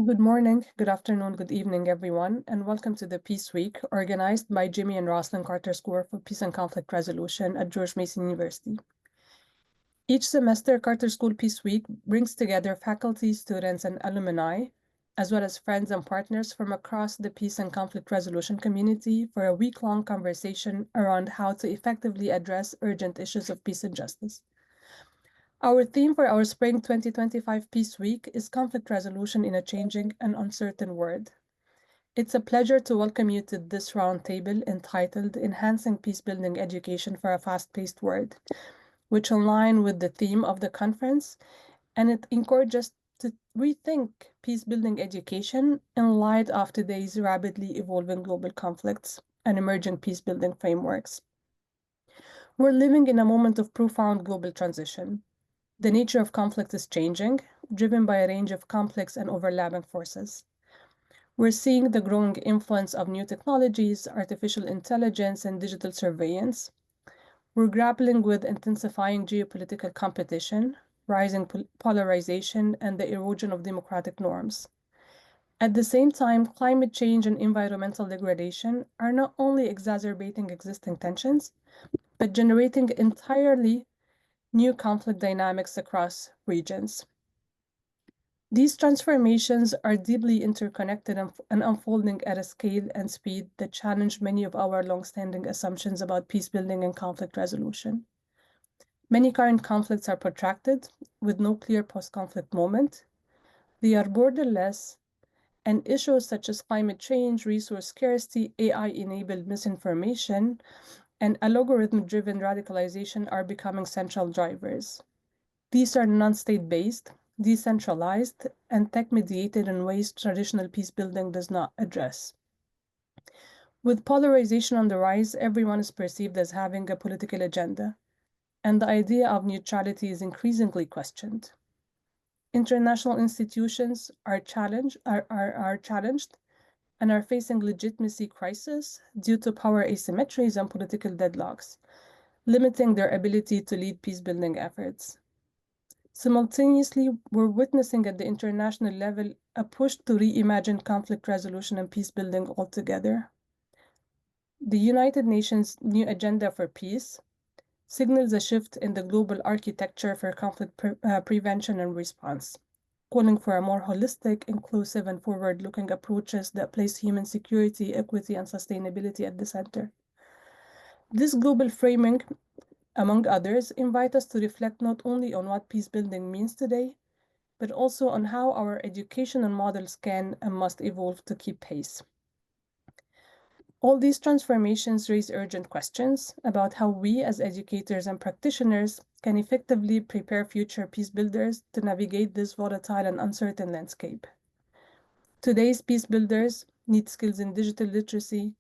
Good morning, good afternoon, good evening, everyone, and welcome to the Peace Week, organized by Jimmy and Roslyn Carter School for Peace and Conflict Resolution at George Mason University. Each semester, Carter School Peace Week brings together faculty, students, and alumni, as well as friends and partners from across the peace and conflict resolution community for a week-long conversation around how to effectively address urgent issues of peace and justice. Our theme for our Spring 2025 Peace Week is conflict resolution in a changing and uncertain world. It's a pleasure to welcome you to this roundtable entitled Enhancing Peacebuilding Education for a Fast-Paced World, which align with the theme of the conference, and it encourages us to rethink peacebuilding education in light of today's rapidly evolving global conflicts and emerging peacebuilding frameworks. We're living in a moment of profound global transition. The nature of conflict is changing, driven by a range of complex and overlapping forces. We're seeing the growing influence of new technologies, artificial intelligence, and digital surveillance. We're grappling with intensifying geopolitical competition, rising polarization, and the erosion of democratic norms. At the same time, climate change and environmental degradation are not only exacerbating existing tensions, but generating entirely new conflict dynamics across regions. These transformations are deeply interconnected and unfolding at a scale and speed that challenge many of our long-standing assumptions about peacebuilding and conflict resolution. Many current conflicts are protracted, with no clear post-conflict moment. They are borderless, and issues such as climate change, resource scarcity, AI-enabled misinformation, and algorithm-driven radicalization are becoming central drivers. These are non-state-based, decentralized, and tech-mediated in ways traditional peacebuilding does not address. With polarization on the rise, everyone is perceived as having a political agenda, and the idea of neutrality is increasingly questioned. International institutions are challenged and are facing legitimacy crisis due to power asymmetries and political deadlocks, limiting their ability to lead peacebuilding efforts. Simultaneously, we're witnessing at the international level a push to reimagine conflict resolution and peacebuilding altogether. The United Nations' new agenda for peace signals a shift in the global architecture for conflict prevention and response, calling for a more holistic, inclusive, and forward-looking approaches that place human security, equity, and sustainability at the center. This global framing, among others, invite us to reflect not only on what peacebuilding means today, but also on how our educational models can and must evolve to keep pace. All these transformations raise urgent questions about how we as educators and practitioners can effectively prepare future peacebuilders to navigate this volatile and uncertain landscape. Today's peacebuilders need skills in digital literacy,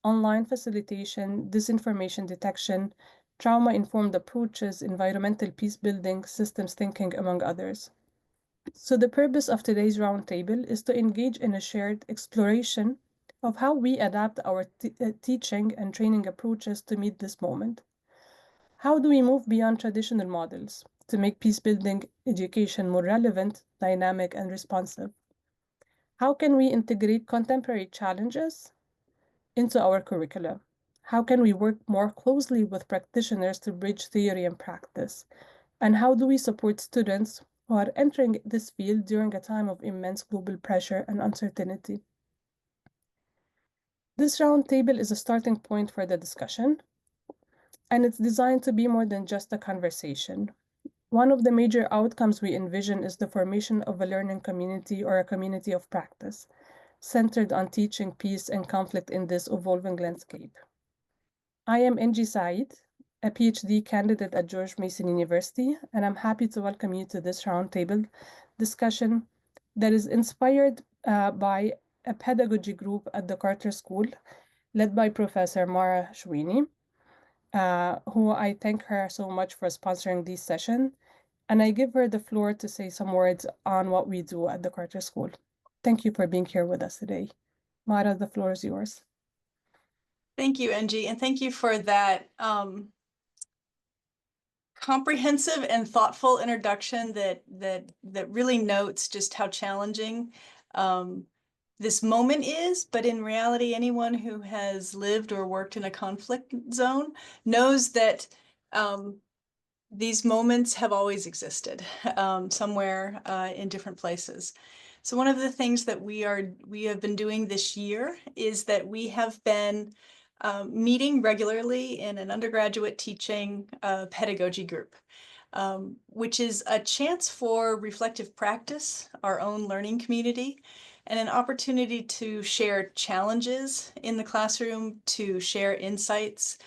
online facilitation, disinformation detection, trauma-informed approaches, environmental peacebuilding, systems thinking, among others. So the purpose of today's roundtable is to engage in a shared exploration of how we adapt our teaching and training approaches to meet this moment. How do we move beyond traditional models to make peacebuilding education more relevant, dynamic, and responsive? How can we integrate contemporary challenges into our curricula? How can we work more closely with practitioners to bridge theory and practice? And how do we support students who are entering this field during a time of immense global pressure and uncertainty? This roundtable is a starting point for the discussion, and it's designed to be more than just a conversation. One of the major outcomes we envision is the formation of a learning community or a community of practice, centered on teaching peace and conflict in this evolving landscape. I am Enji Said, a PhD candidate at George Mason University, and I'm happy to welcome you to this roundtable discussion that is inspired by a pedagogy group at the Carter School, led by Professor Mara Shwini, who I thank her so much for sponsoring this session, and I give her the floor to say some words on what we do at the Carter School. Thank you for being here with us today. Mara, the floor is yours. Thank you, Enji, and thank you for that comprehensive and thoughtful introduction that really notes just how challenging this moment is, but in reality, anyone who has lived or worked in a conflict zone knows that these moments have always existed somewhere in different places. So one of the things that we have been doing this year is that we have been meeting regularly in an undergraduate teaching pedagogy group, which is a chance for reflective practice, our own learning community, and an opportunity to share challenges in the classroom, to share insights,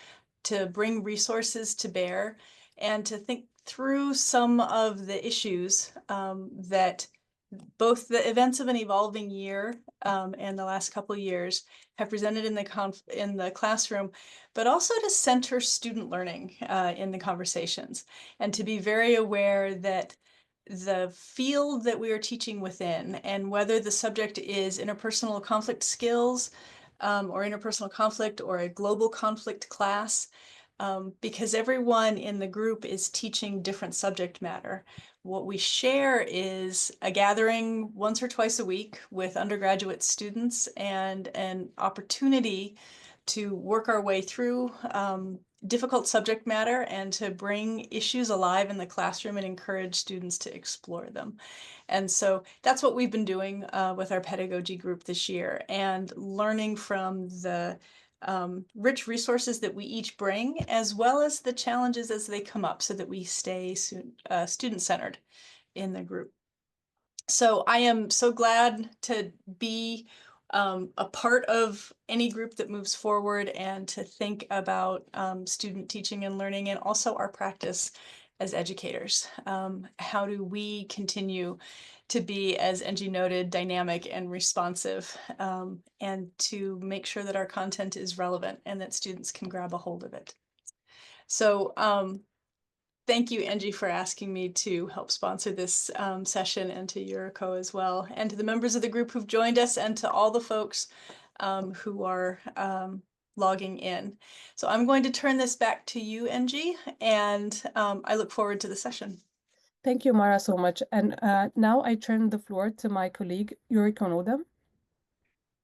to bring resources to bear, and to think through some of the issues that both the events of an evolving year and the last couple of years have presented in the classroom, but also to center student learning in the conversations, and to be very aware that the field that we are teaching within, and whether the subject is interpersonal conflict skills or interpersonal conflict or a global conflict class, because everyone in the group is teaching different subject matter. What we share is a gathering once or twice a week with undergraduate students and an opportunity to work our way through difficult subject matter and to bring issues alive in the classroom and encourage students to explore them. And so that's what we've been doing with our pedagogy group this year, and learning from the rich resources that we each bring, as well as the challenges as they come up, so that we stay student-centered in the group. So I am so glad to be a part of any group that moves forward, and to think about student teaching and learning, and also our practice as educators. How do we continue to be, as Angie noted, dynamic and responsive, and to make sure that our content is relevant and that students can grab a hold of it. So thank you, Angie, for asking me to help sponsor this session, and to Yuriko as well, and to the members of the group who've joined us, and to all the folks who are logging in. So I'm going to turn this back to you, Angie, and I look forward to the session. Thank you, Mara, so much. And now I turn the floor to my colleague, Yuriko Noda.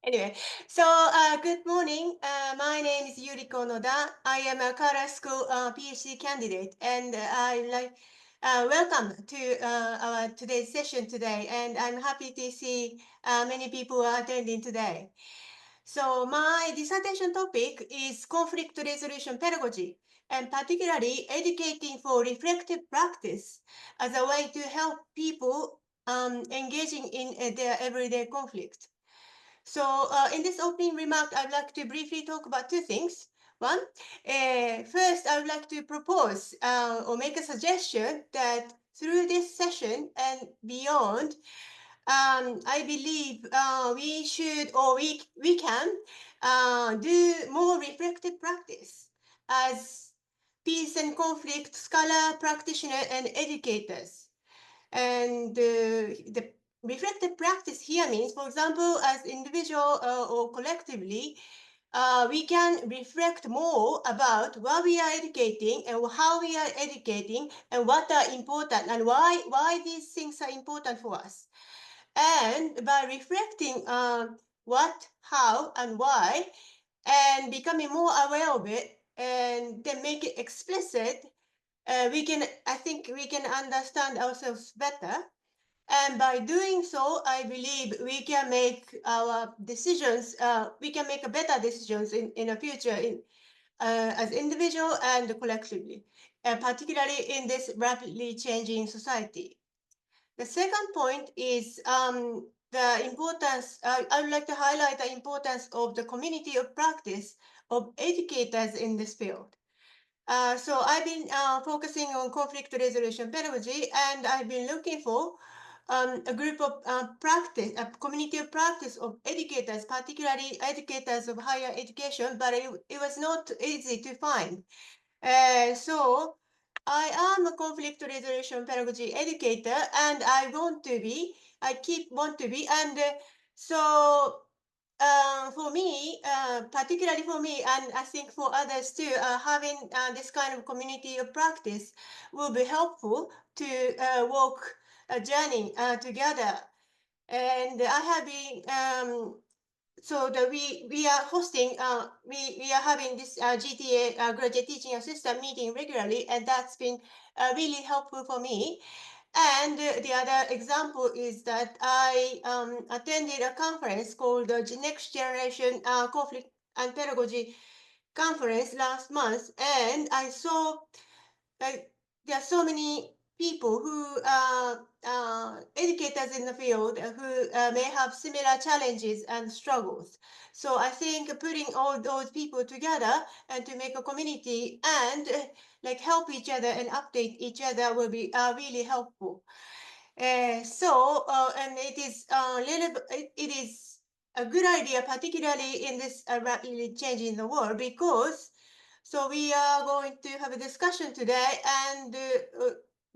Anyway, so good morning. My name is Yuriko Noda. I am a Kara School PhD candidate, and I like welcome to our today's session today. And I'm happy to see many people are attending today. So my dissertation topic is conflict resolution pedagogy, and particularly educating for reflective practice as a way to help people engaging in their everyday conflict. So in this opening remark, I'd like to briefly talk about two things. One, first, I would like to propose or make a suggestion that through this session and beyond, I believe we should, or we can do more reflective practice as peace and conflict scholar, practitioner, and educators. And the reflective practice here means, for example, as individual or collectively, we can reflect more about what we are educating and how we are educating and what are important and why these things are important for us. And by reflecting what, how, and why, and becoming more aware of it, and then make it explicit, I think we can understand ourselves better. And by doing so, I believe we can make our decisions, we can make a better decisions in the future as individual and collectively, and particularly in this rapidly changing society. The second point is the importance, I would like to highlight the importance of the community of practice of educators in this field. So I've been focusing on conflict resolution pedagogy, and I've been looking for a group of practice, a community of practice of educators, particularly educators of higher education, but it was not easy to find. So I am a conflict resolution pedagogy educator, and I want to be, want to be, and so for me, particularly for me, and I think for others too, having this kind of community of practice will be helpful to walk a journey together. And I have been so we are hosting we are having this GTA graduate teaching assistant meeting regularly, and that's been really helpful for me. And the other example is that I attended a conference called the Next Generation Conflict and Pedagogy Conference last month, and I saw like there are so many people who are educators in the field who may have similar challenges and struggles. So I think putting all those people together and to make a community and like help each other and update each other will be really helpful. And it is it is a good idea, particularly in this rapidly changing the world, because so we are going to have a discussion today, and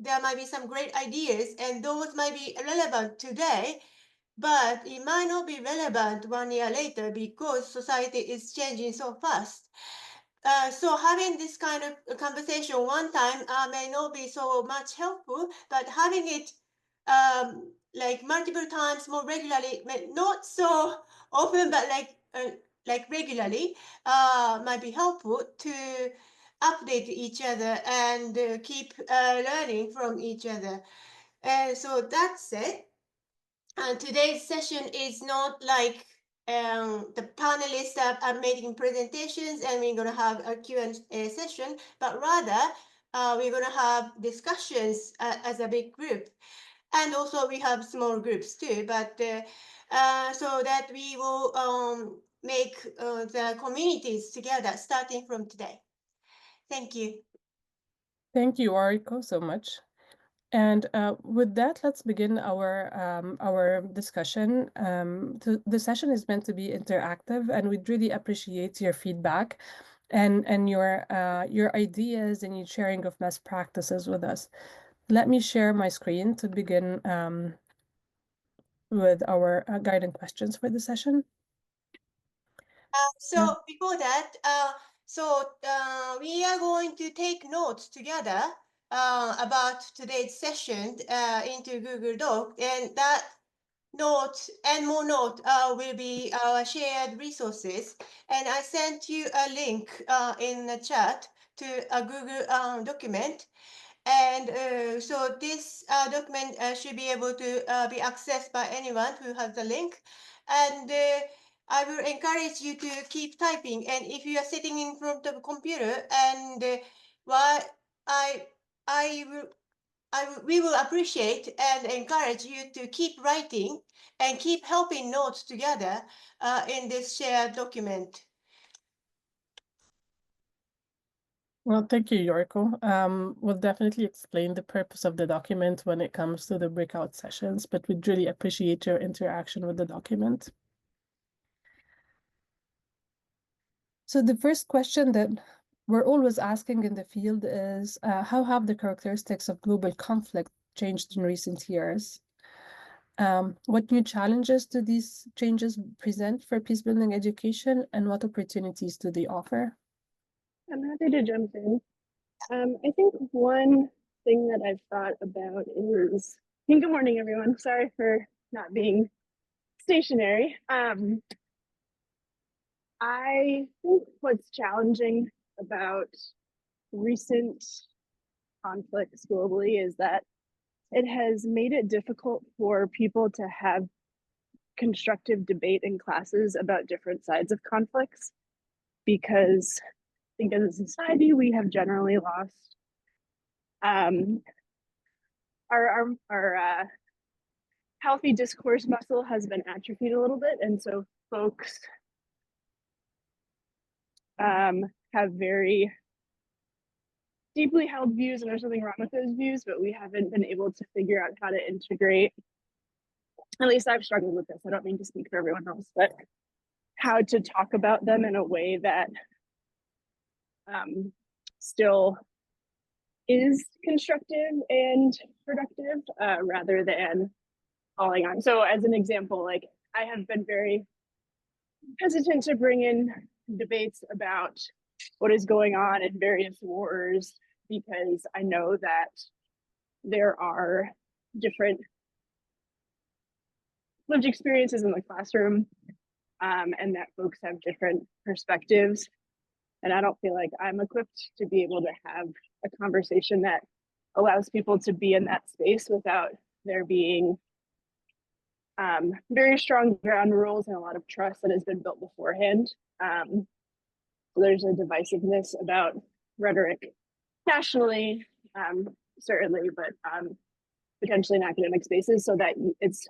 there might be some great ideas, and those might be relevant today, but it might not be relevant 1 year later because society is changing so fast. So having this kind of conversation one time may not be so much helpful, but having it like multiple times more regularly, not so often, but like regularly, might be helpful to update each other and keep learning from each other. And so that's it. And today's session is not like the panelists are making presentations and we're going to have a Q&A session, but rather we're going to have discussions as a big group. And also we have small groups too, but so that we will make the communities together starting from today. Thank you. Thank you, Ariko, so much. And with that, let's begin our discussion. The session is meant to be interactive, and we'd really appreciate your feedback and your ideas and your sharing of best practices with us. Let me share my screen to begin with our guiding questions for the session. So before that, we are going to take notes together about today's session into Google Doc, and that note and more note will be our shared resources. And I sent you a link in the chat to a Google document. And so this document should be able to be accessed by anyone who has the link. And I will encourage you to keep typing. And if you are sitting in front of a computer, and we will appreciate and encourage you to keep writing and keep helping notes together in this shared document. Well, thank you, Yorko. We'll definitely explain the purpose of the document when it comes to the breakout sessions, but we'd really appreciate your interaction with the document. So the first question that we're always asking in the field is, how have the characteristics of global conflict changed in recent years? What new challenges do these changes present for peacebuilding education, and what opportunities do they offer? I'm happy to jump in. I think one thing that I've thought about is, good morning, everyone. Sorry for not being stationary. I think what's challenging about recent conflicts globally is that it has made it difficult for people to have constructive debate in classes about different sides of conflicts, because I think as a society, we have generally lost our healthy discourse muscle has been atrophied a little bit, and so folks have very deeply held views, and there's nothing wrong with those views, but we haven't been able to figure out how to integrate, at least I've struggled with this, I don't mean to speak for everyone else, but how to talk about them in a way that still is constructive and productive, rather than falling on. So as an example, like I have been very hesitant to bring in debates about what is going on in various wars, because I know that there are different lived experiences in the classroom, and that folks have different perspectives. And I don't feel like I'm equipped to be able to have a conversation that allows people to be in that space without there being very strong ground rules and a lot of trust that has been built beforehand. So there's a divisiveness about rhetoric nationally, certainly, but potentially in academic spaces, so that it's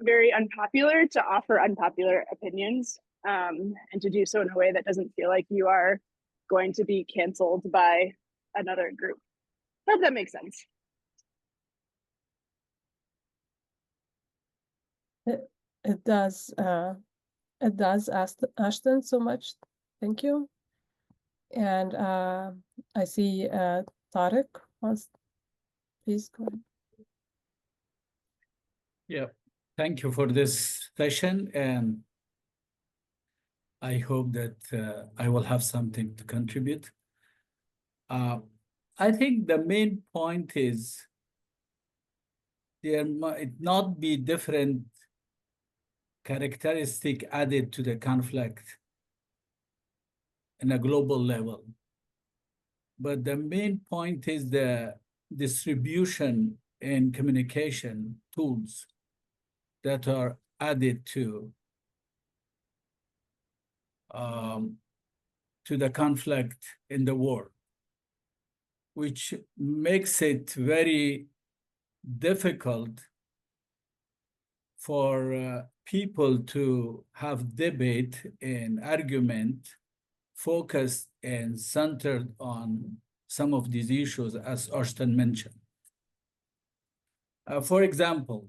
very unpopular to offer unpopular opinions, and to do so in a way that doesn't feel like you are going to be canceled by another group. Hope that makes sense. It does. It does, Ashton, so much. Thank you. And I see Tarek wants. Please go ahead. Yeah, thank you for this session, and I hope that I will have something to contribute. I think the main point is there might not be different characteristic added to the conflict in a global level. But the main point is the distribution and communication tools that are added to the conflict in the world, which makes it very difficult for people to have debate and argument focused and centered on some of these issues, as Ashton mentioned. For example,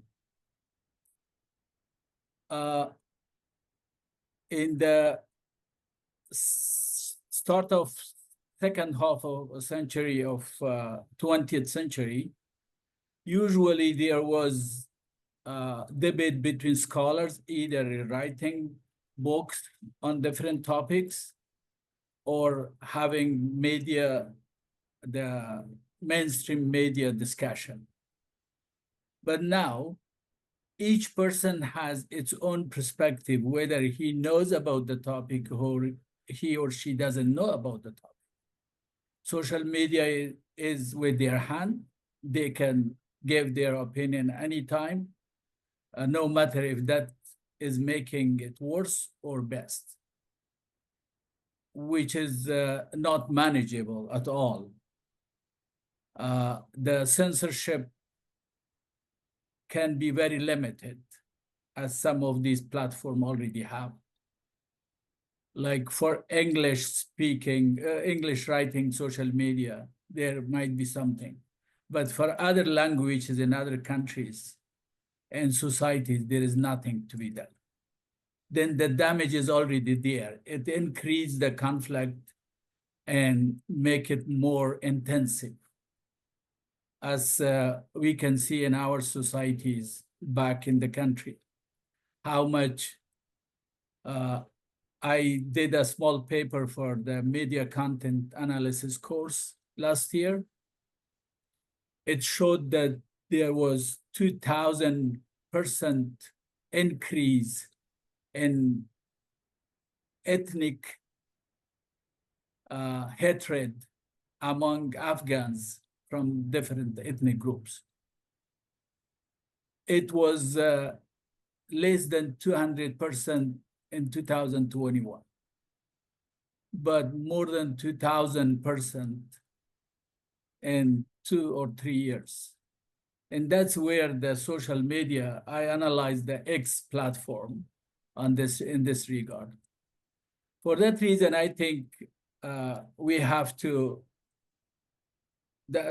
in the start of second half of a century of 20th century, usually there was debate between scholars, either writing books on different topics or having media, the mainstream media discussion. But now, each person has its own perspective, whether he knows about the topic or he or she doesn't know about the topic. Social media is with their hand. They can give their opinion anytime, no matter if that is making it worse or best, which is not manageable at all. The censorship can be very limited, as some of these platforms already have. Like for English speaking, English writing social media, there might be something. But for other languages in other countries and societies, there is nothing to be done. Then the damage is already there. It increases the conflict and make it more intensive, as we can see in our societies back in the country. How much I did a small paper for the media content analysis course last year. It showed that there was 2,000% increase in ethnic hatred among Afghans from different ethnic groups. It was less than 200% in 2021, but more than 2,000% in 2 or 3 years. And that's where the social media, I analyzed the X platform on this in this regard. For that reason, I think we have to,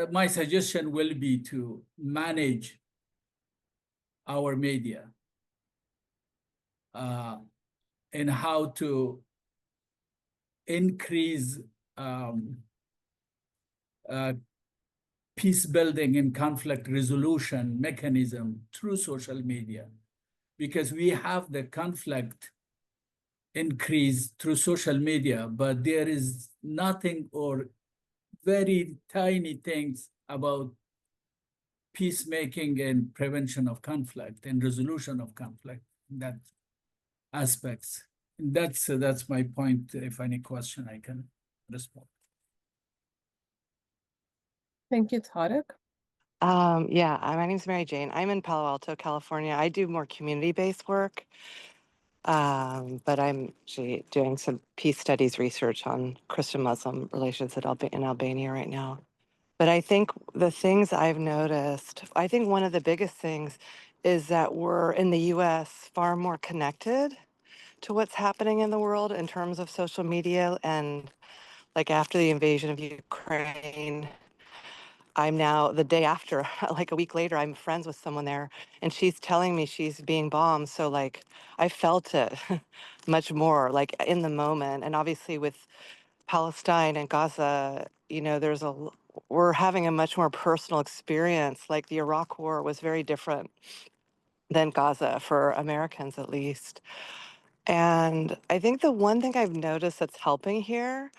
my suggestion will be to manage our media and how to increase peace building and conflict resolution mechanism through social media, because we have the conflict increase through social media, but there is nothing or very tiny things about peacemaking and prevention of conflict and resolution of conflict, that aspects. That's my point. If any question, I can respond. Thank you, Tarek. Yeah, my name's Mary Jane. I'm in Palo Alto, California. I do more community-based work, but I'm actually doing some peace studies research on Christian-Muslim relations in Albania right now. But I think the things I've noticed, I think one of the biggest things is that we're in the US far more connected to what's happening in the world in terms of social media. And like after the invasion of Ukraine, I'm now the day after, like a week later, I'm friends with someone there and she's telling me she's being bombed. So like I felt it much more like in the moment. And obviously with Palestine and Gaza, you know, we're having a much more personal experience. Like the Iraq war was very different than Gaza for Americans, at least. And I think the one thing I've noticed that's helping here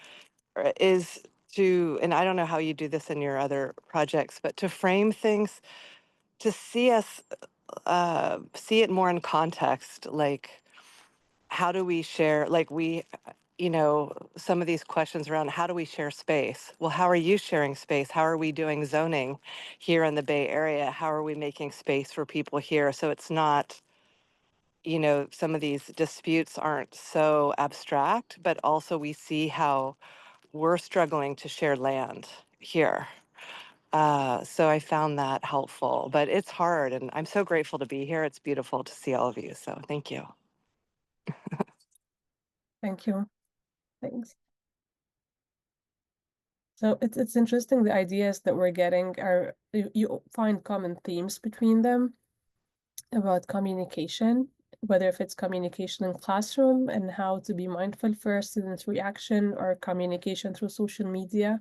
is and I don't know how you do this in your other projects, but to frame things, to see see it more in context, like how do we share, like some of these questions around how do we share space? Well, how are you sharing space? How are we doing zoning here in the Bay Area? How are we making space for people here? So it's not, some of these disputes aren't so abstract, but also we see how we're struggling to share land here. So I found that helpful, but it's hard and I'm so grateful to be here. It's beautiful to see all of you. So thank you. Thank you. Thanks. So it's interesting, the ideas that we're getting are, you find common themes between them about communication, whether if it's communication in classroom and how to be mindful for a student's reaction, or communication through social media,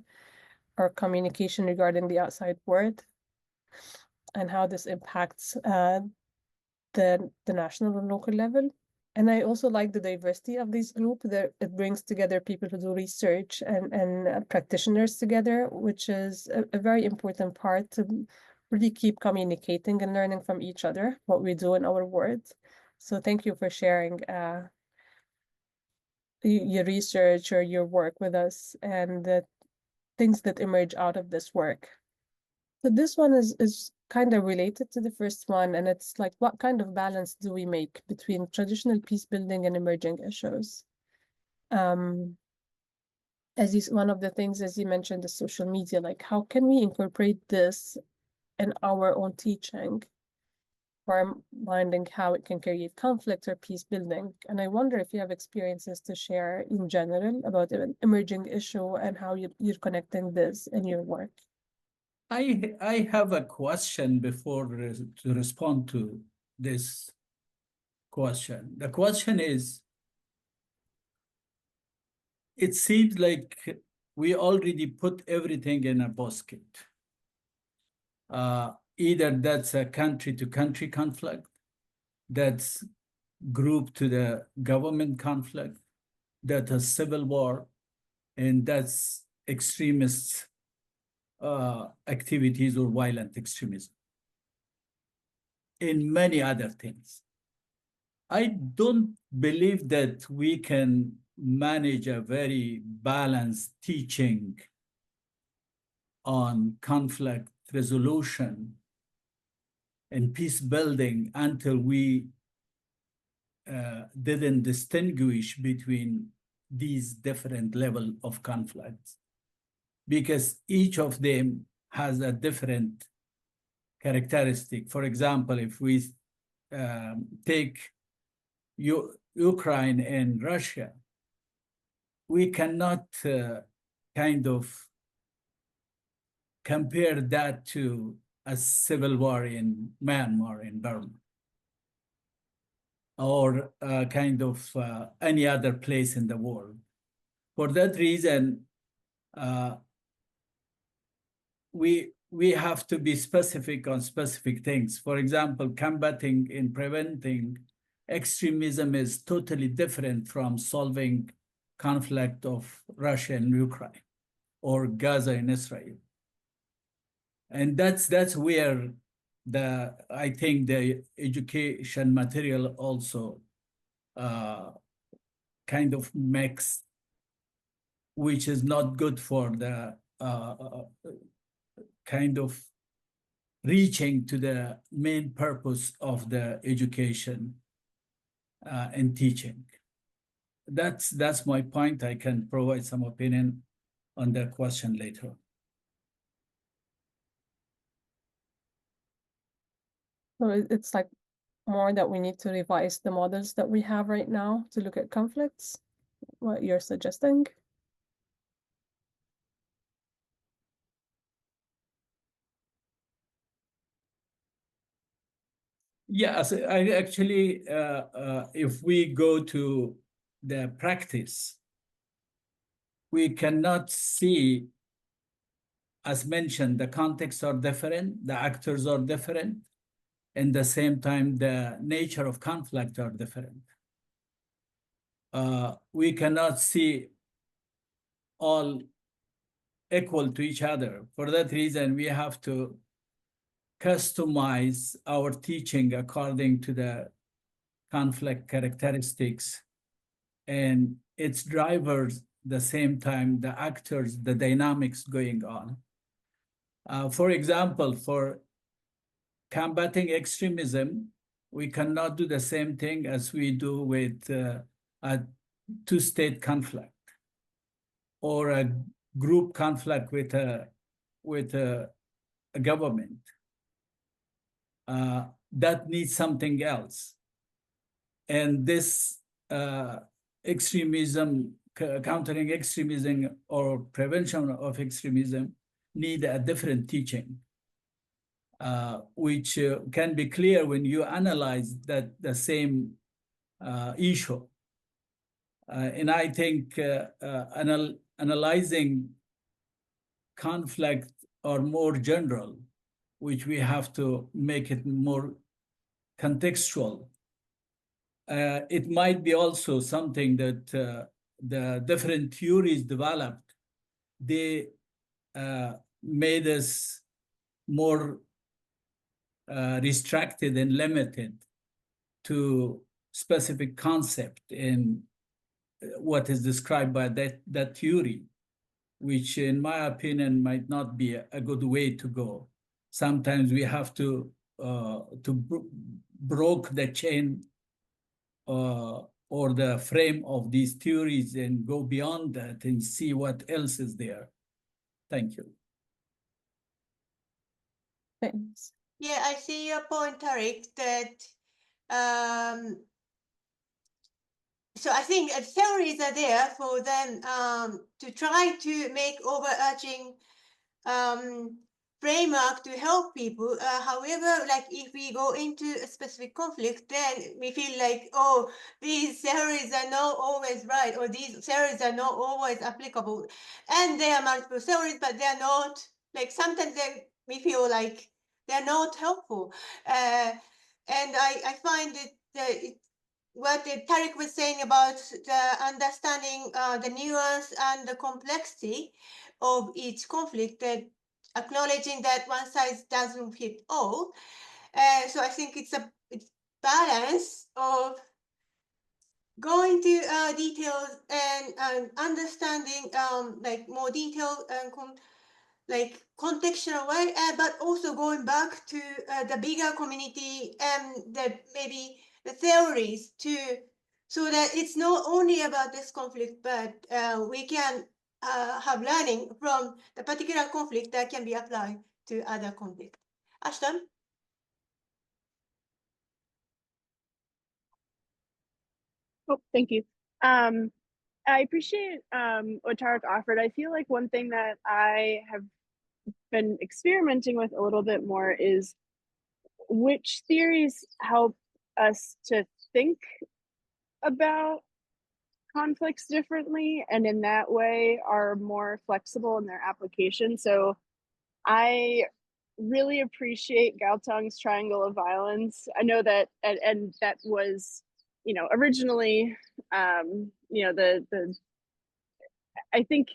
or communication regarding the outside world, and how this impacts the national and local level. And I also like the diversity of this group, that it brings together people who do research and practitioners together, which is a very important part to really keep communicating and learning from each other what we do in our work. So thank you for sharing your research or your work with us and the things that emerge out of this work. So this one is kind of related to the first one, and it's like, what kind of balance do we make between traditional peace building and emerging issues? One of the things, as you mentioned, the social media, like how can we incorporate this in our own teaching, or minding how it can create conflict or peace building? And I wonder if you have experiences to share in general about an emerging issue and how you're connecting this in your work. I have a question before to respond to this question. The question is, it seems like we already put everything in a basket. Either that's a country-to-country conflict, that's group to the government conflict, that's a civil war, and that's extremist activities or violent extremism, and many other things. I don't believe that we can manage a very balanced teaching on conflict resolution and peace building until we didn't distinguish between these different levels of conflicts, because each of them has a different characteristic. For example, if we take Ukraine and Russia, we cannot kind of compare that to a civil war in Myanmar, in Burma, or kind of any other place in the world. For that reason, we have to be specific on specific things. For example, combating and preventing extremism is totally different from solving conflict of Russia and Ukraine, or Gaza and Israel. And that's where I think the education material also kind of makes, which is not good for the kind of reaching to the main purpose of the education and teaching. That's my point. I can provide some opinion on that question later. So it's like more that we need to revise the models that we have right now to look at conflicts, what you're suggesting? Yes, I actually, if we go to the practice, we cannot see, as mentioned, the contexts are different, the actors are different, and at the same time, the nature of conflict are different. We cannot see all equal to each other. For that reason, we have to customize our teaching according to the conflict characteristics and its drivers, the same time, the actors, the dynamics going on. For example, for combating extremism, we cannot do the same thing as we do with a two-state conflict or a group conflict with a government. That needs something else. And this extremism, countering extremism or prevention of extremism need a different teaching, which can be clear when you analyze the same issue. And I think analyzing conflict are more general, which we have to make it more contextual. It might be also something that the different theories developed, they made us more restricted and limited to specific concept in what is described by that theory, which in my opinion might not be a good way to go. Sometimes we have to broke the chain or the frame of these theories and go beyond that and see what else is there. Thank you. Thanks. Yeah, I see your point, Tariq, that so I think theories are there for them to try to make overarching framework to help people. However, like if we go into a specific conflict, then we feel like, oh, these theories are not always right, or these theories are not always applicable. And there are multiple theories, but they're not, like sometimes we feel like they're not helpful. And I find it, what Tariq was saying about the understanding the nuance and the complexity of each conflict, that acknowledging that one size doesn't fit all. So I think it's balance of going to details and understanding like more detailed and like contextual way, but also going back to the bigger community and maybe the theories too, so that it's not only about this conflict, but we can have learning from the particular conflict that can be applied to other conflicts. Ashton? Oh, thank you. I appreciate what Tarek offered. I feel like one thing that I have been experimenting with a little bit more is which theories help us to think about conflicts differently, and in that way are more flexible in their application. So I really appreciate Galtong's triangle of violence. I know that, and that was, originally, the I think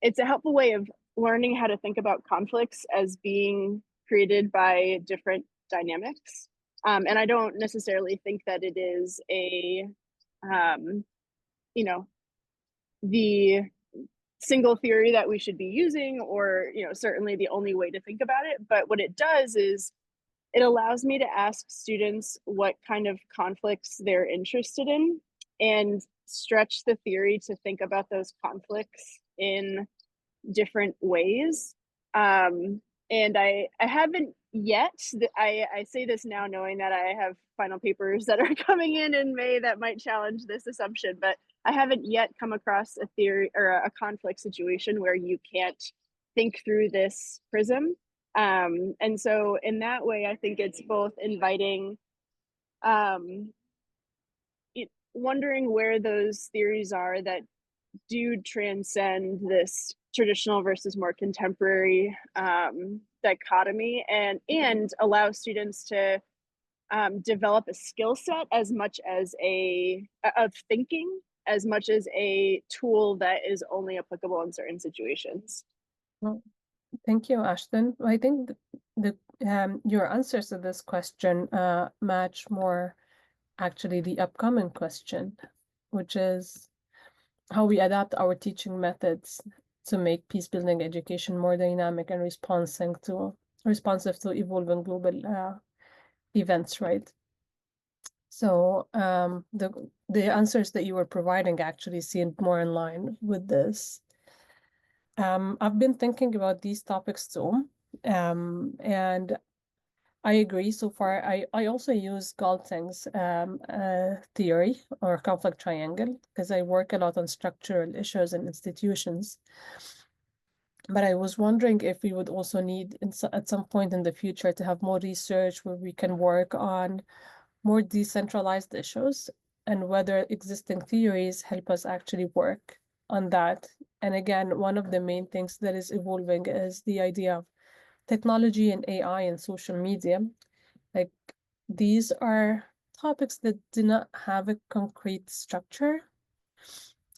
it's a helpful way of learning how to think about conflicts as being created by different dynamics. And I don't necessarily think that it is a, you know, the single theory that we should be using, or, you know, certainly the only way to think about it. But what it does is it allows me to ask students what kind of conflicts they're interested in and stretch the theory to think about those conflicts in different ways. And I haven't yet, I say this now knowing that I have final papers that are coming in May that might challenge this assumption, but I haven't yet come across a theory or a conflict situation where you can't think through this prism. And so in that way, I think it's both inviting, wondering where those theories are that do transcend this traditional versus more contemporary dichotomy, and allow students to develop a skill set as much as of thinking, as much as a tool that is only applicable in certain situations. Well, thank you, Ashton. I think your answers to this question match more actually the upcoming question, which is how we adapt our teaching methods to make peace-building education more dynamic and responsive to evolving global events, right? So the answers that you were providing actually seemed more in line with this. I've been thinking about these topics too, and I agree so far. I also use Galting's theory or conflict triangle because I work a lot on structural issues and institutions. But I was wondering if we would also need at some point in the future to have more research where we can work on more decentralized issues and whether existing theories help us actually work on that. And again, one of the main things that is evolving is the idea of technology and AI and social media. Like, these are topics that do not have a concrete structure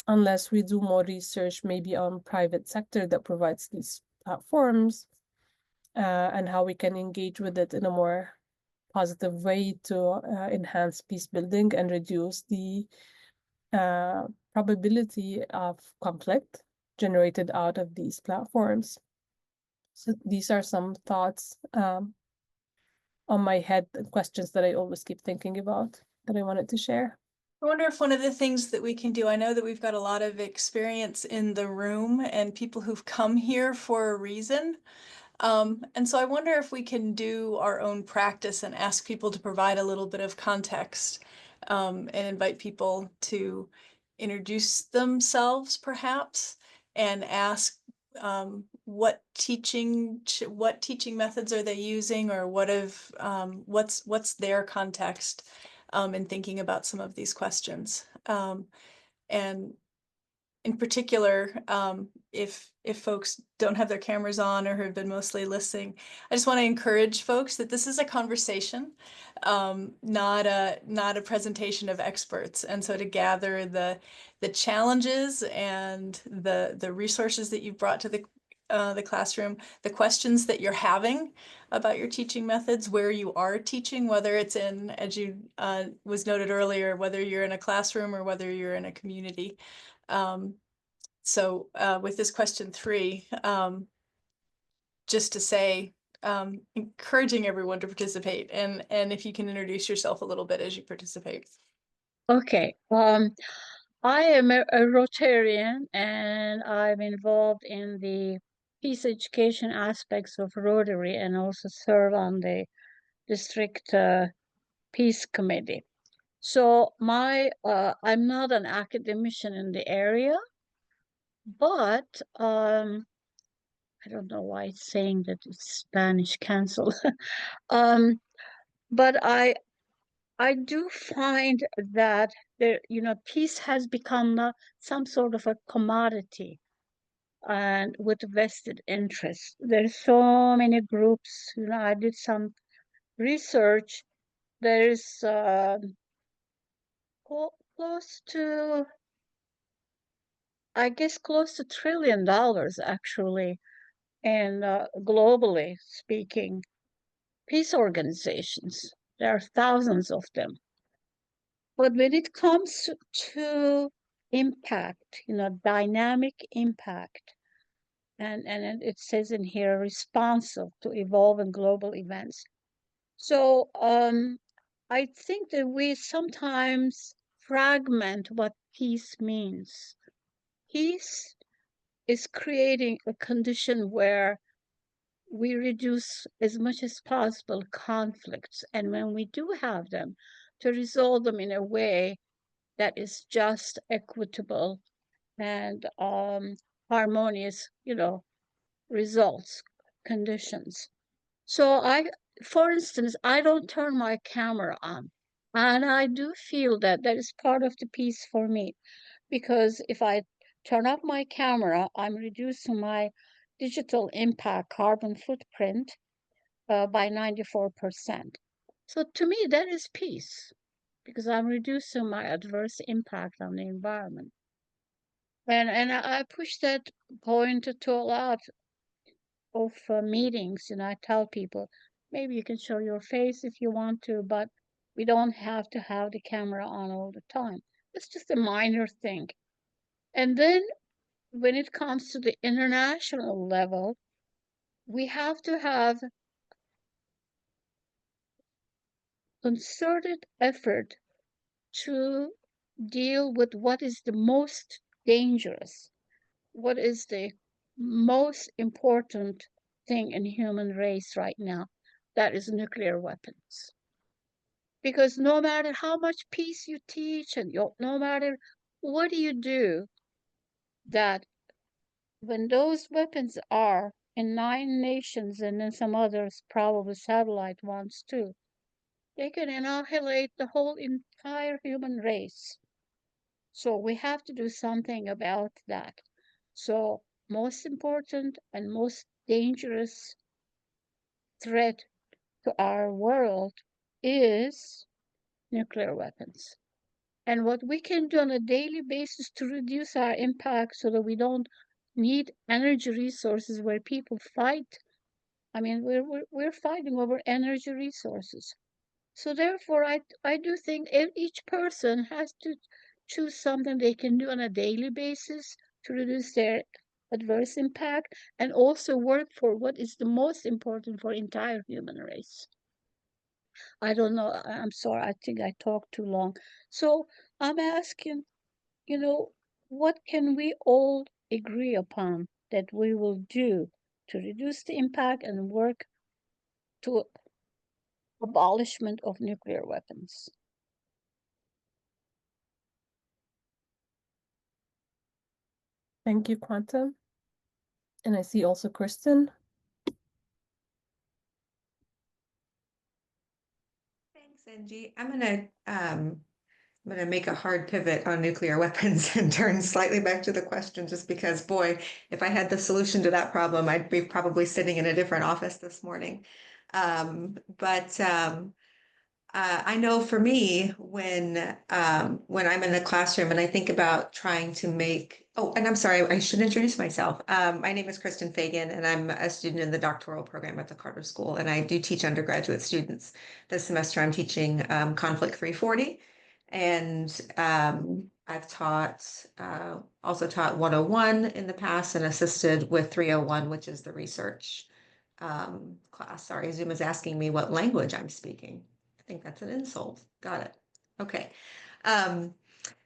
unless we do more research, maybe on private sector that provides these platforms, and how we can engage with it in a more positive way to enhance peace building and reduce the probability of conflict generated out of these platforms. So these are some thoughts on my head, questions that I always keep thinking about that I wanted to share. I wonder if one of the things that we can do, I know that we've got a lot of experience in the room and people who've come here for a reason. And so I wonder if we can do our own practice and ask people to provide a little bit of context, and invite people to introduce themselves perhaps and ask what teaching methods are they using, or what's their context in thinking about some of these questions. And in particular, if folks don't have their cameras on or have been mostly listening, I just want to encourage folks that this is a conversation, not a presentation of experts. And so to gather the challenges and the resources that you've brought to the classroom, the questions that you're having about your teaching methods, where you are teaching, whether it's in, as you was noted earlier, whether you're in a classroom or whether you're in a community. So with this question 3, just to say, encouraging everyone to participate, and if you can introduce yourself a little bit as you participate. Okay. I am a Rotarian, and I'm involved in the peace education aspects of Rotary, and also serve on the district peace committee. So I'm not an academician in the area, but I don't know why it's saying that it's Spanish cancel. But I do find that peace has become some sort of a commodity, and with vested interests. There's so many groups. I did some research. There's close to, I guess, close to $1 trillion actually and globally speaking, peace organizations. There are thousands of them. But when it comes to impact, dynamic impact, and it says in here, responsive to evolving global events. So I think that we sometimes fragment what peace means. Peace is creating a condition where we reduce as much as possible conflicts, and when we do have them, to resolve them in a way that is just, equitable, and harmonious, results, conditions. So for instance, I don't turn my camera on, and I do feel that that is part of the peace for me, because if I turn off my camera, I'm reducing my digital impact carbon footprint by 94%. So to me, that is peace, because I'm reducing my adverse impact on the environment. And I push that point to a lot of meetings, and I tell people, maybe you can show your face if you want to, but we don't have to have the camera on all the time. It's just a minor thing. And then when it comes to the international level, we have to have concerted effort to deal with what is the most dangerous, what is the most important thing in human race right now. That is nuclear weapons. Because no matter how much peace you teach, and no matter what do you do, that when those weapons are in 9 nations, and then some others, probably satellite ones too, they can annihilate the whole entire human race. So we have to do something about that. So most important and most dangerous threat to our world is nuclear weapons. And what we can do on a daily basis to reduce our impact so that we don't need energy resources where people fight. I mean, we're fighting over energy resources. So therefore, I do think each person has to choose something they can do on a daily basis to reduce their adverse impact, and also work for what is the most important for entire human race. I don't know. I'm sorry. I think I talked too long. So I'm asking, what can we all agree upon that we will do to reduce the impact and work to abolishment of nuclear weapons? Thank you, Quantum. And I see also Kristen. Thanks, Angie. I'm gonna make a hard pivot on nuclear weapons and turn slightly back to the question, just because, boy, if I had the solution to that problem, I'd be probably sitting in a different office this morning. I know for me, when I'm in the classroom and I think about trying to make, oh, and I'm sorry, I should introduce myself. My name is Kristen Fagan, and I'm a student in the doctoral program at the Carter School, and I do teach undergraduate students. This semester, I'm teaching Conflict 340, and I've also taught 101 in the past, and assisted with 301, which is the research class. Sorry, Zoom is asking me what language I'm speaking. I think that's an insult. Got it. Okay.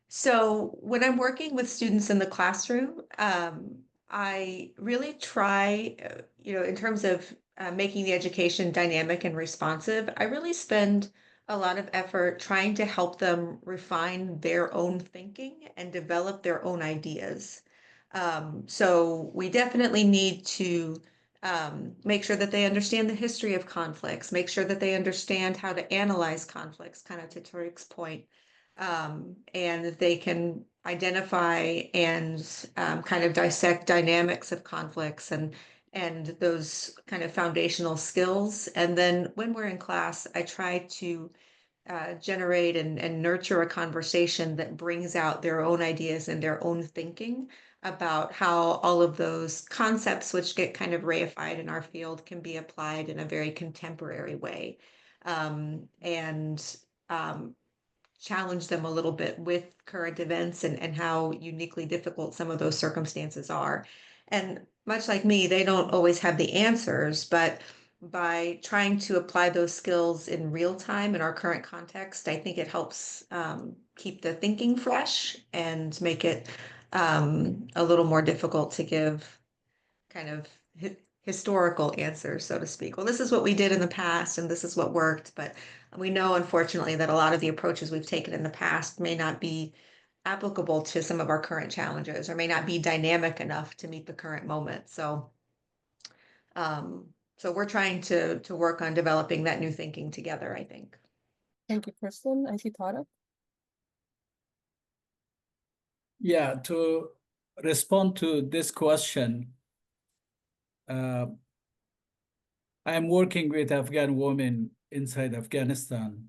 So when I'm working with students in the classroom, I really try, in terms of making the education dynamic and responsive, I really spend a lot of effort trying to help them refine their own thinking and develop their own ideas. So we definitely need to make sure that they understand the history of conflicts, make sure that they understand how to analyze conflicts, kind of to Tariq's point, and that they can identify and kind of dissect dynamics of conflicts and those kind of foundational skills. And then when we're in class, I try to generate and nurture a conversation that brings out their own ideas and their own thinking about how all of those concepts, which get kind of reified in our field, can be applied in a very contemporary way, and challenge them a little bit with current events and how uniquely difficult some of those circumstances are. And much like me, they don't always have the answers, but by trying to apply those skills in real time in our current context, I think it helps keep the thinking fresh and make it a little more difficult to give kind of historical answers, so to speak. Well, this is what we did in the past, and this is what worked. But we know, unfortunately, that a lot of the approaches we've taken in the past may not be applicable to some of our current challenges, or may not be dynamic enough to meet the current moment. So, so we're trying to work on developing that new thinking together, I think. Thank you, Kristen. I see Tara. Yeah, to respond to this question, I'm working with Afghan women inside Afghanistan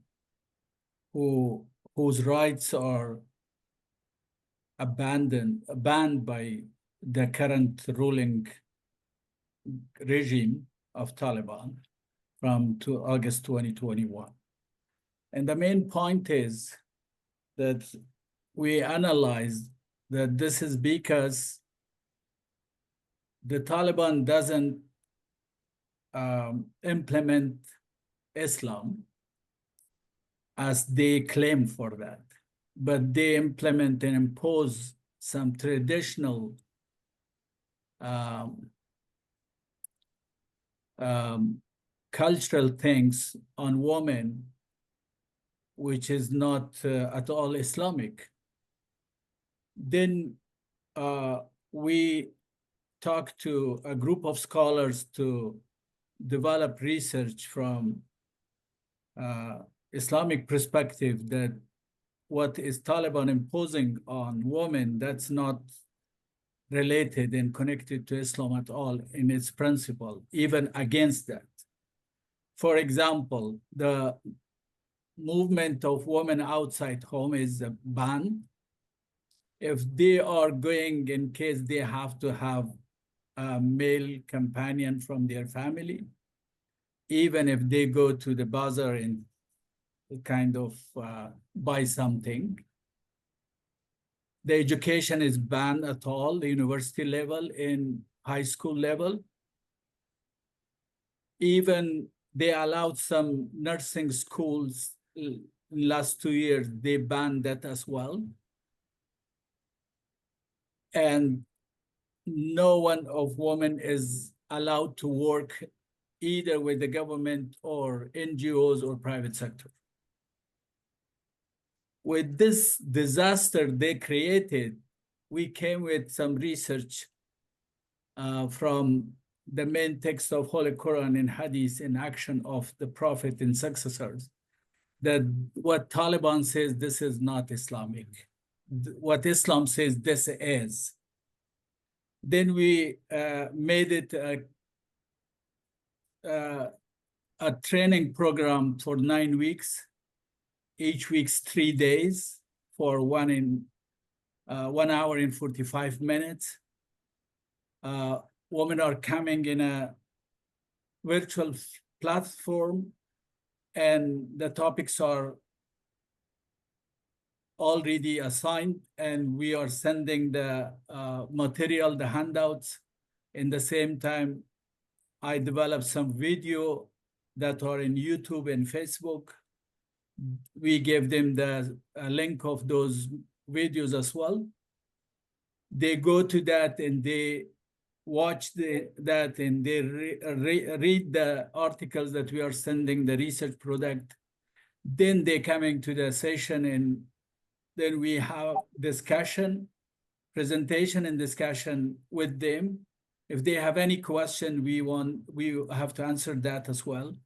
whose rights are banned by the current ruling regime of Taliban from August 2021. And the main point is that we analyzed that this is because the Taliban doesn't implement Islam as they claim for that, but they implement and impose some traditional cultural things on women, which is not at all Islamic. Then we talked to a group of scholars to develop research from Islamic perspective that what is Taliban imposing on women, that's not related and connected to Islam at all in its principle, even against that. For example, the movement of women outside home is banned. If they are going, in case they have to have a male companion from their family, even if they go to the bazaar and kind of buy something. The education is banned at all, the university level, in high school level. Even they allowed some nursing schools last 2 years, they banned that as well. And no one of women is allowed to work either with the government or NGOs or private sector. With this disaster they created, we came with some research from the main text of Holy Quran and Hadith in action of the Prophet and successors, that what Taliban says, this is not Islamic. What Islam says, this is. Then we made it a training program for 9 weeks, each week's 3 days for 1 hour and 45 minutes. Women are coming in a virtual platform, and the topics are already assigned, and we are sending the material, the handouts. In the same time, I developed some video that are in YouTube and Facebook. We gave them the link of those videos as well. They go to that and they watch that and they read the articles that we are sending, the research product. Then they coming to the session, and then we have discussion, presentation and discussion with them. If they have any question, we have to answer that as well.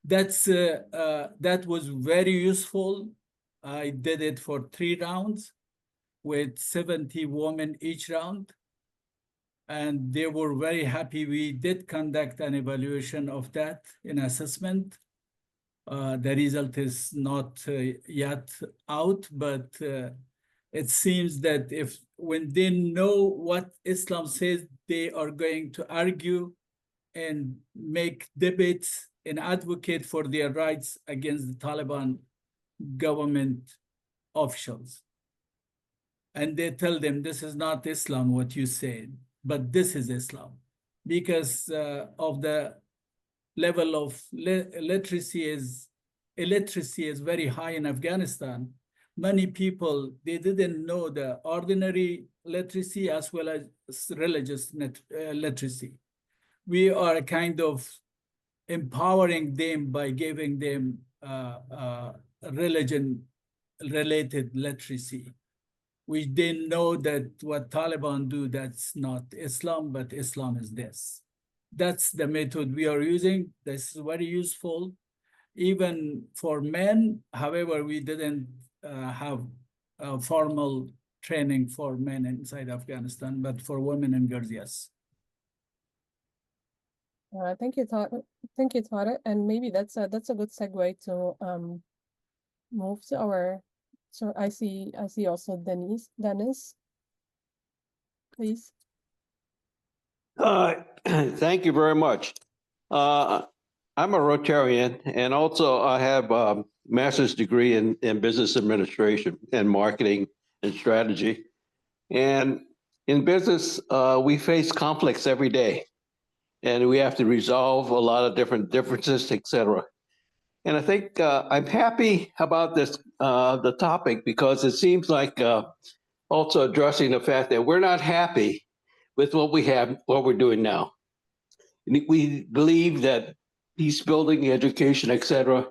That was very useful. I did it for 3 rounds with 70 women each round, and they were very happy. We did conduct an evaluation of that, an assessment. The result is not yet out, but it seems that when they know what Islam says, they are going to argue and make debates and advocate for their rights against the Taliban government officials. And they tell them, this is not Islam, what you said, but this is Islam. Because of the level of illiteracy is very high in Afghanistan. Many people, they didn't know the ordinary literacy as well as religious literacy. We are kind of empowering them by giving them religion-related literacy. We didn't know that what Taliban do, that's not Islam, but Islam is this. That's the method we are using. This is very useful, even for men. However, we didn't have formal training for men inside Afghanistan, but for women and girls, yes. Thank you, Tariq. And maybe that's a good segue to move to our. So I see also Dennis, please. Thank you very much. I'm a Rotarian, and also I have a master's degree in business administration and marketing and strategy. And in business, we face conflicts every day, and we have to resolve a lot of different differences, et cetera. And I think I'm happy about this, the topic, because it seems like also addressing the fact that we're not happy with what we have, what we're doing now. We believe that peace building, education, et cetera,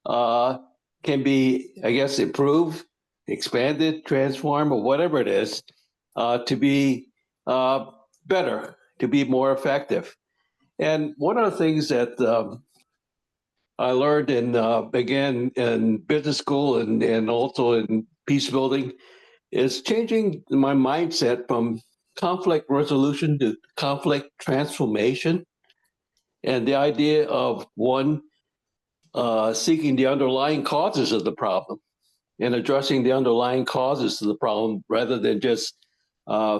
can be, I guess, improved, expanded, transformed, or whatever it is, to be better, to be more effective. And one of the things that I learned again, in business school and also in peace building is changing my mindset from conflict resolution to conflict transformation. And the idea of one seeking the underlying causes of the problem and addressing the underlying causes of the problem rather than just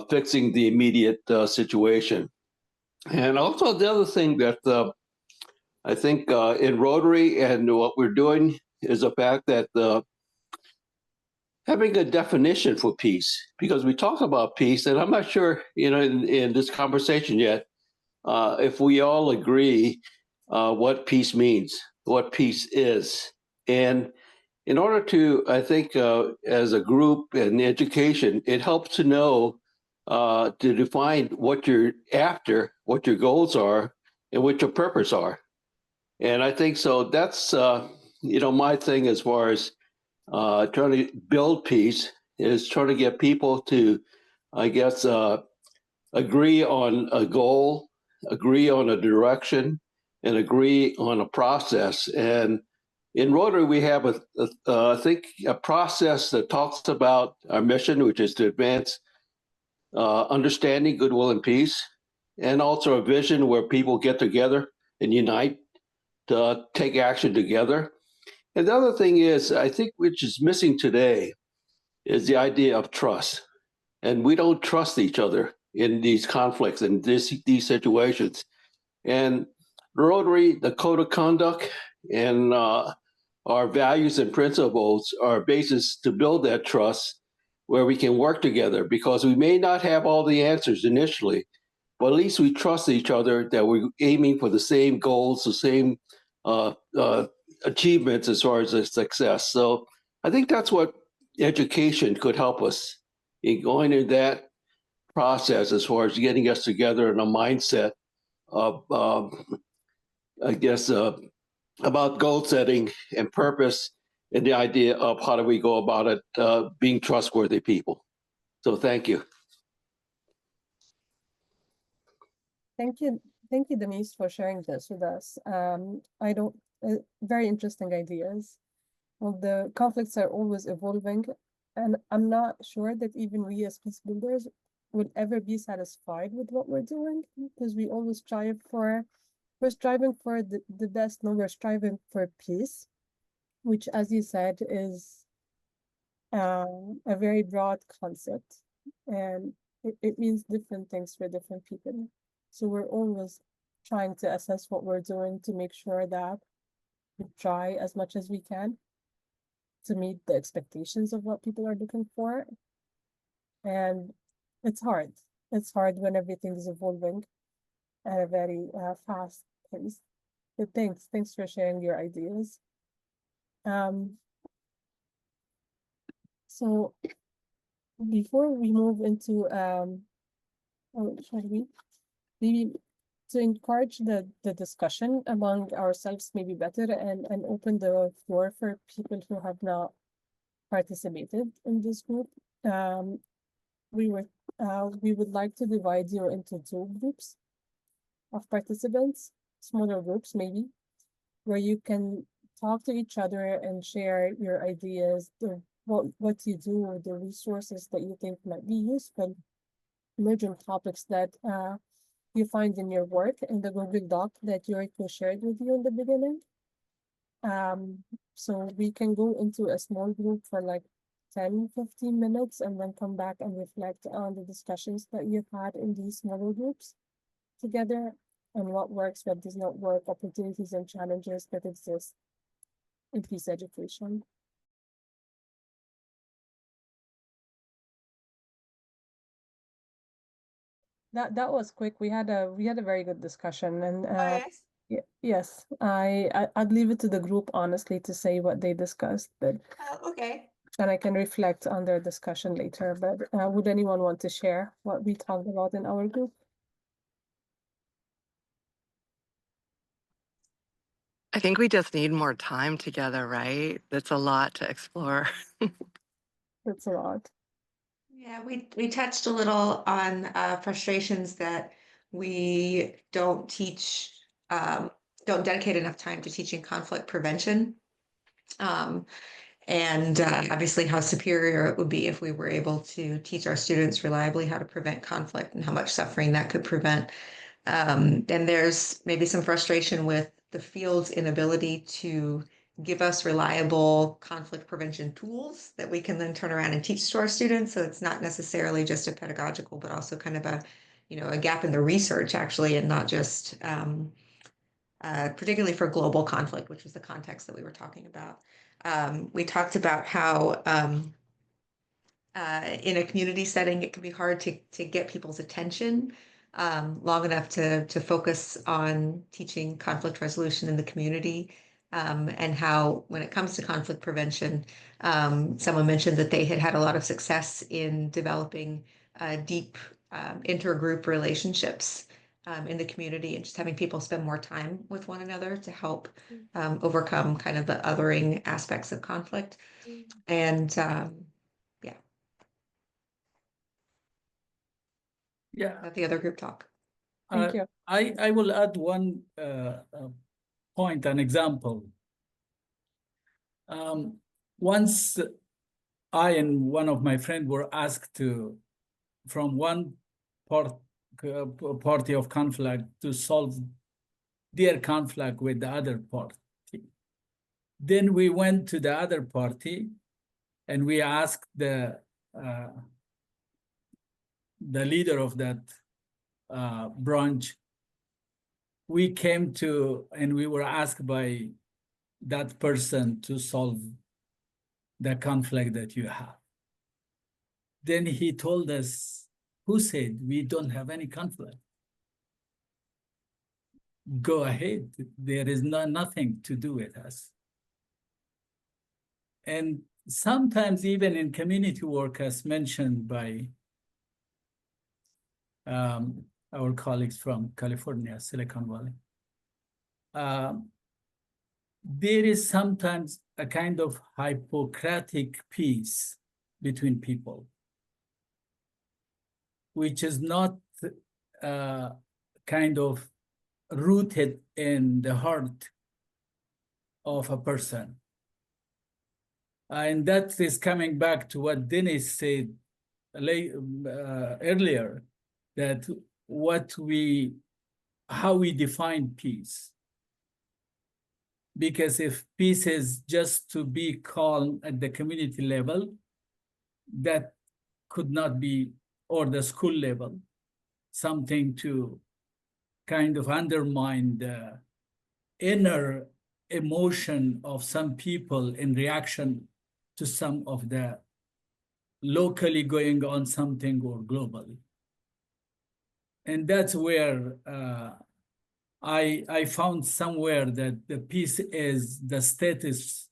fixing the immediate situation. And also the other thing that I think in Rotary and what we're doing is the fact that having a definition for peace, because we talk about peace, and I'm not sure, in this conversation yet, if we all agree what peace means, what peace is. And in order to, I think, as a group and education, it helps to know, to define what you're after, what your goals are, and what your purpose are. And I think so that's, my thing as far as trying to build peace is trying to get people to, I guess, agree on a goal, agree on a direction, and agree on a process. And in Rotary, we have I think a process that talks about our mission, which is to advance understanding, goodwill, and peace, and also a vision where people get together and unite to take action together. And the other thing is, I think, which is missing today, is the idea of trust. And we don't trust each other in these conflicts and these situations. And Rotary, the code of conduct, and our values and principles are a basis to build that trust where we can work together, because we may not have all the answers initially, but at least we trust each other that we're aiming for the same goals, the same achievements as far as the success. So I think that's what education could help us in going in that process as far as getting us together in a mindset of, I guess, about goal setting and purpose, and the idea of how do we go about it, being trustworthy people. So thank you. Thank you, Denise, for sharing this with us. Very interesting ideas. Well, the conflicts are always evolving, and I'm not sure that even we as peace builders will ever be satisfied with what we're doing, because we always we're striving for the best. No, we're striving for peace. which, as you said, is a very broad concept, and it means different things for different people. So we're always trying to assess what we're doing to make sure that we try as much as we can to meet the expectations of what people are looking for. And it's hard. It's hard when everything is evolving at a very fast pace. But thanks for sharing your ideas. So before we move into shall we maybe to encourage the discussion among ourselves maybe better and open the floor for people who have not participated in this group, we would like to divide you into two groups of participants, smaller groups maybe, where you can talk to each other and share your ideas, what you do, the resources that you think might be useful, emerging topics that you find in your work in the Google Doc that Yoriko shared with you in the beginning. So we can go into a small group for like 10-15 minutes and then come back and reflect on the discussions that you've had in these smaller groups together and what works, what does not work, opportunities and challenges that exist in peace education. That was quick. We had a very good discussion, and Oh, yes. yes, I'd leave it to the group honestly to say what they discussed, but Okay. and I can reflect on their discussion later. But would anyone want to share what we talked about in our group? I think we just need more time together, right? It's a lot to explore. That's a lot. Yeah, we touched a little on frustrations that we don't dedicate enough time to teaching conflict prevention. And obviously how superior it would be if we were able to teach our students reliably how to prevent conflict and how much suffering that could prevent. And there's maybe some frustration with the field's inability to give us reliable conflict prevention tools that we can then turn around and teach to our students. So it's not necessarily just a pedagogical, but also kind of a gap in the research actually, and not just particularly for global conflict, which was the context that we were talking about. We talked about how in a community setting, it can be hard to get people's attention long enough to focus on teaching conflict resolution in the community, and how when it comes to conflict prevention, someone mentioned that they had had a lot of success in developing deep intergroup relationships in the community and just having people spend more time with one another to help overcome kind of the othering aspects of conflict. And Yeah, let the other group talk. Thank you. I will add one point, an example. Once I and one of my friends were asked from one party of conflict to solve their conflict with the other party. Then we went to the other party and we asked the leader of that branch. We came to, and we were asked by that person to solve the conflict that you have. Then he told us, who said we don't have any conflict? Go ahead, there is nothing to do with us. And sometimes even in community work, as mentioned by our colleagues from California, Silicon Valley, there is sometimes a kind of Hippocratic peace between people, which is not kind of rooted in the heart of a person. And that is coming back to what Dennis said earlier, that how we define peace. because if peace is just to be calm at the community level, that could not be, or the school level, something to kind of undermine the inner emotion of some people in reaction to some of the locally going on something or globally. And that's where I found somewhere that the peace is the status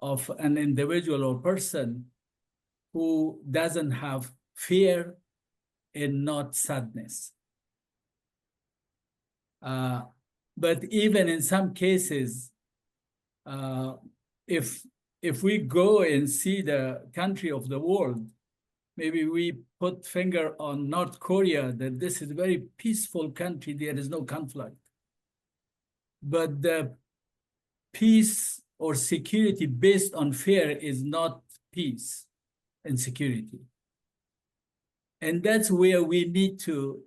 of an individual or person who doesn't have fear and not sadness. But even in some cases, if we go and see the country of the world, maybe we put finger on North Korea, that this is a very peaceful country, there is no conflict. But the peace or security based on fear is not peace and security. And that's where we need to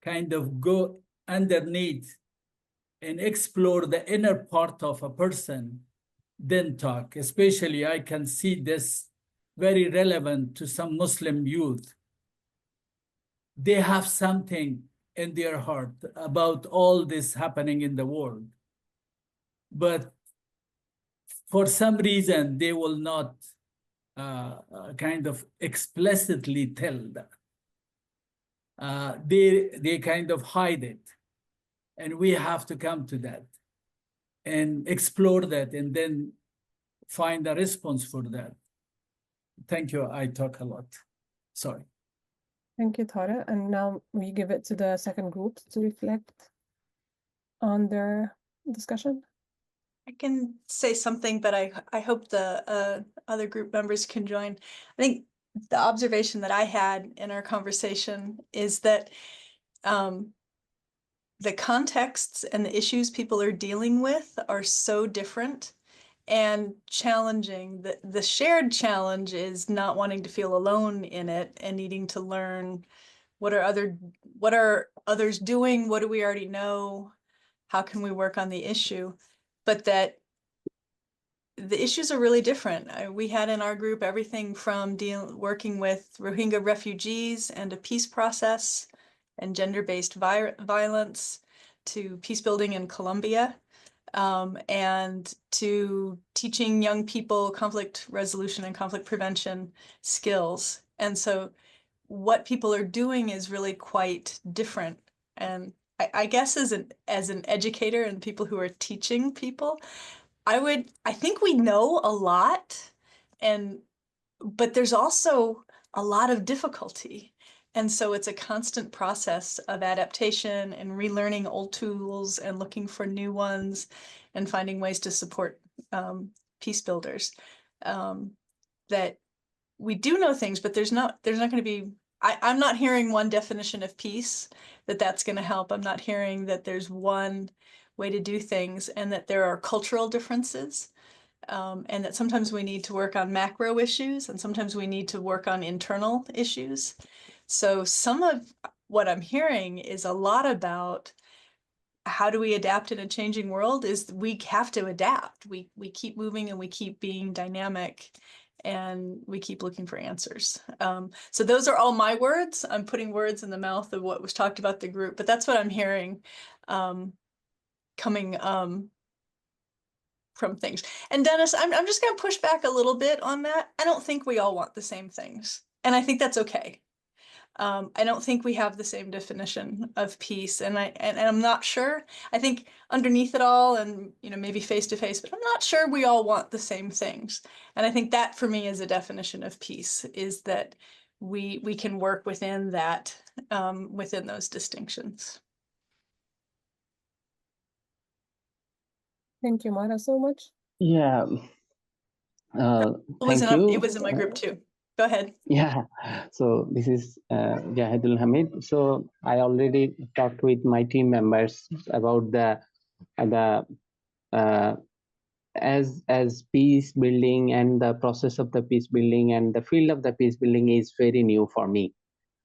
kind of go underneath and explore the inner part of a person, then talk. Especially, I can see this very relevant to some Muslim youth. They have something in their heart about all this happening in the world. But for some reason, they will not kind of explicitly tell that. They kind of hide it. And we have to come to that and explore that and then find a response for that. Thank you. I talk a lot. Sorry. Thank you, Tara. And now we give it to the second group to reflect on their discussion. I can say something, but I hope the other group members can join. I think the observation that I had in our conversation is that the contexts and the issues people are dealing with are so different and challenging. The shared challenge is not wanting to feel alone in it and needing to learn what are others doing, what do we already know, how can we work on the issue, but that the issues are really different. We had in our group everything from working with Rohingya refugees and a peace process and gender-based violence to peace building in Colombia, and to teaching young people conflict resolution and conflict prevention skills. And so what people are doing is really quite different. And I guess as an educator and people who are teaching people, I think we know a lot, but there's also a lot of difficulty. And so it's a constant process of adaptation and relearning old tools and looking for new ones and finding ways to support peace builders. That we do know things, but there's not going to be, I'm not hearing one definition of peace that's going to help. I'm not hearing that there's one way to do things, and that there are cultural differences, and that sometimes we need to work on macro issues and sometimes we need to work on internal issues. So some of what I'm hearing is a lot about how do we adapt in a changing world. Is we have to adapt. We keep moving and we keep being dynamic and we keep looking for answers. So those are all my words. I'm putting words in the mouth of what was talked about the group, but that's what I'm hearing coming from things. And Dennis, I'm just going to push back a little bit on that. I don't think we all want the same things, and I think that's okay. I don't think we have the same definition of peace, and I'm not sure. I think underneath it all, and maybe face to face, but I'm not sure we all want the same things. And I think that for me is a definition of peace, is that we can work within that, within those distinctions. Thank you, Mara, so much. Yeah. It was in my group too. Go ahead. Yeah. So this is Jahidul Hamid. So I already talked with my team members about as peace building and the process of the peace building and the field of the peace building is very new for me.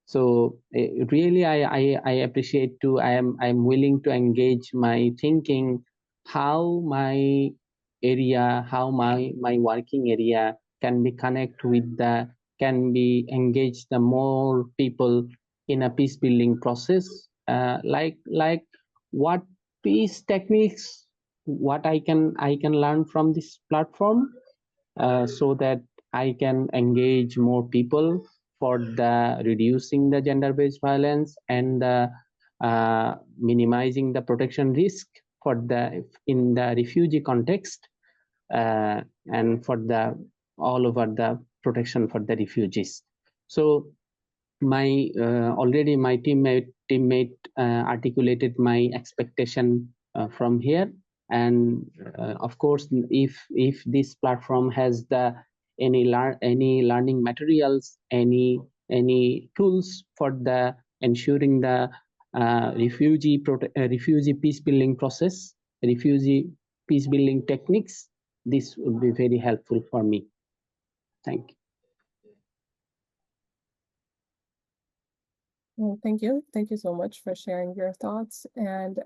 So really, I appreciate I'm willing to engage my thinking how my area, how my working area can be connect with the, can be engage the more people in a peace building process, like what peace techniques, what I can learn from this platform, so that I can engage more people for the reducing the gender-based violence and minimizing the protection risk for the in the refugee context, and for the all over the protection for the refugees. So my already my teammate articulated my expectation from here, and of course if this platform has the any learning materials, any tools for the ensuring the refugee peace building process, refugee peace building techniques, this would be very helpful for me. Thank you. Well, thank you. Thank you so much for sharing your thoughts. And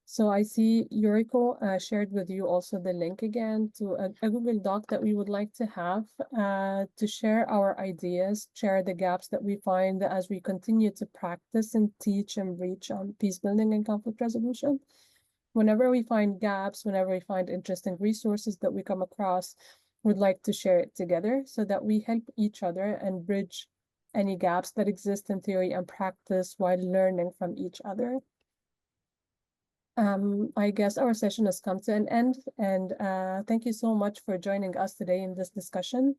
so I see Yuriko shared with you also the link again to a Google Doc that we would like to have to share our ideas, share the gaps that we find as we continue to practice and teach and reach on peace building and conflict resolution. Whenever we find gaps, whenever we find interesting resources that we come across, we'd like to share it together so that we help each other and bridge any gaps that exist in theory and practice while learning from each other. I guess our session has come to an end, and thank you so much for joining us today in this discussion.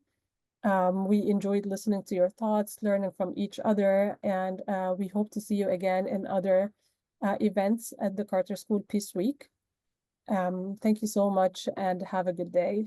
We enjoyed listening to your thoughts, learning from each other, and we hope to see you again in other events at the Carter School Peace Week. Thank you so much and have a good day.